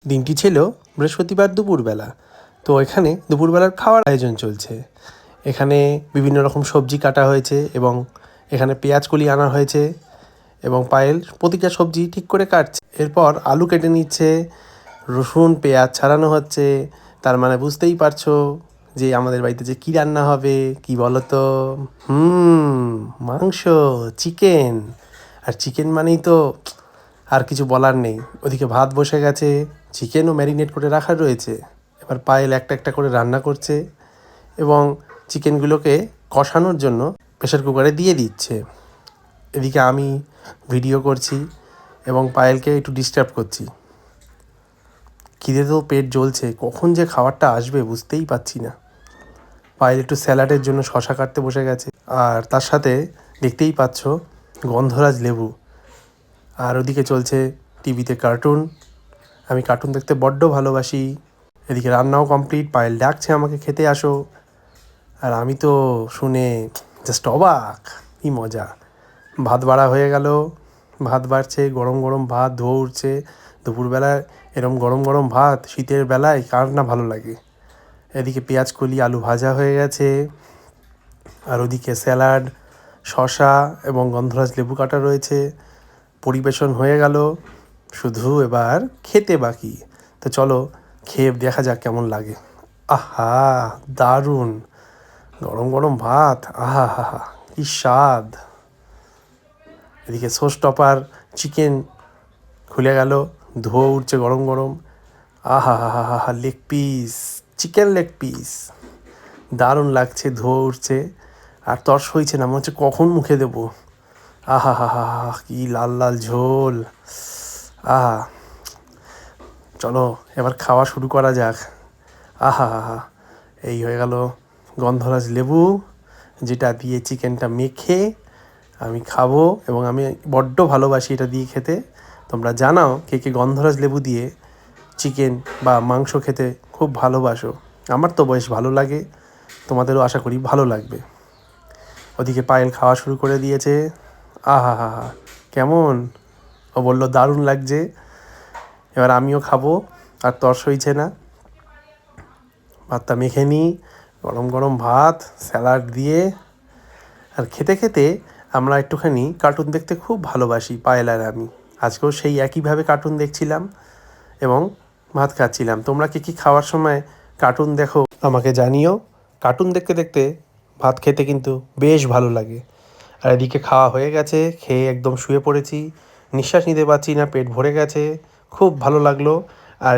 দিনটি ছিল বৃহস্পতিবার দুপুরবেলা। তো এখানে দুপুরবেলার খাওয়ার আয়োজন চলছে। এখানে বিভিন্ন রকম সবজি কাটা হয়েছে এবং এখানে পেঁয়াজকলি আনা হয়েছে এবং পায়েল প্রতিটা সবজি ঠিক করে কাটছে। এরপর আলু কেটে নিচ্ছে, রসুন পেঁয়াজ ছাড়ানো হচ্ছে। তার মানে বুঝতেই পারছো যে আমাদের বাড়িতে যে কী রান্না হবে। কি বলো তো? মাংস, চিকেন। আর চিকেন মানেই তো আর কিছু বলার নেই। ওদিকে ভাত বসে গেছে, চিকেনও ম্যারিনেট করে রাখা রয়েছে। এবার পায়েল একটা একটা করে রান্না করছে এবং চিকেনগুলোকে কষানোর জন্য প্রেসার কুকারে দিয়ে দিচ্ছে। এদিকে আমি ভিডিও করছি এবং পায়েলকে একটু ডিস্টার্ব করছি। খিদে তো পেট জ্বলছে, কখন যে খাবারটা আসবে বুঝতেই পারছি না। পায়েল একটু স্যালাডের জন্য শশা কাটতে বসে গেছে, আর তার সাথে দেখতেই পাচ্ছ গন্ধরাজ লেবু। আর ওদিকে চলছে টিভিতে কার্টুন। আমি কার্টুন দেখতে বড্ড ভালোবাসি। এদিকে রান্নাও কমপ্লিট, পায়েল ডাকছে আমাকে খেতে আসো। আর আমি তো শুনে জাস্ট অবাক, কী মজা। ভাত বাড়া হয়ে গেল, ভাত বাড়ছে, গরম গরম ভাত ধোয়া উঠছে। দুপুরবেলায় এরম গরম গরম ভাত শীতের বেলায় কার না ভালো লাগে। এদিকে পেঁয়াজ কলি আলু ভাজা হয়ে গেছে, আর ওদিকে স্যালাড, শশা এবং গন্ধরাজ লেবু কাটা রয়েছে। পরিবেশন হয়ে গেল, শুধু এবার খেতে বাকি। তো চলো খেয়ে দেখা যাক কেমন লাগে। আহা, দারুণ! গরম গরম ভাত, আহা হা হা, কী স্বাদ! এদিকে সোস টপার চিকেন খুলে গেল, ধোয়া উঠছে গরম গরম। আহা হা হা হা হা, leg piece, chicken leg piece, দারুণ লাগছে, ধোয়া উঠছে। আর তর সইছে না, মনে হচ্ছে কখন মুখে দেবো। আহা হা হা হা, কী লাল লাল ঝোল! আহা, চলো এবার খাওয়া শুরু করা যাক। আহা হা হা, এই হয়ে গেল গন্ধরাজ লেবু, যেটা দিয়ে চিকেনটা মেখে আমি খাবো এবং আমি বড্ড ভালোবাসি এটা দিয়ে খেতে। তোমরা জানাও কে কে গন্ধরাজ লেবু দিয়ে চিকেন বা মাংস খেতে খুব ভালোবাসো। আমার তো বেশ ভালো লাগে, তোমাদেরও আশা করি ভালো লাগবে। ওদিকে পায়েল খাওয়া শুরু করে দিয়েছে। আহা হা হা, কেমন? ও বললো দারুণ লাগছে। এবার আমিও খাবো, আর তর সইছে না। ভাতটা মেখে নিই, গরম গরম ভাত স্যালাড দিয়ে। আর খেতে খেতে আমরা একটুখানি কার্টুন দেখতে খুব ভালোবাসি, পায়েল আর আমি। আজকেও সেই একইভাবে কার্টুন দেখছিলাম এবং ভাত খাচ্ছিলাম। তোমরা কি খাওয়ার সময় কার্টুন দেখো আমাকে জানিও। কার্টুন দেখতে দেখতে ভাত খেতে কিন্তু বেশ ভালো লাগে। আর এদিকে খাওয়া হয়ে গেছে, খেয়ে একদম শুয়ে পড়েছি। নিঃশ্বাস নিতে পারছি না, পেট ভরে গেছে। খুব ভালো লাগলো।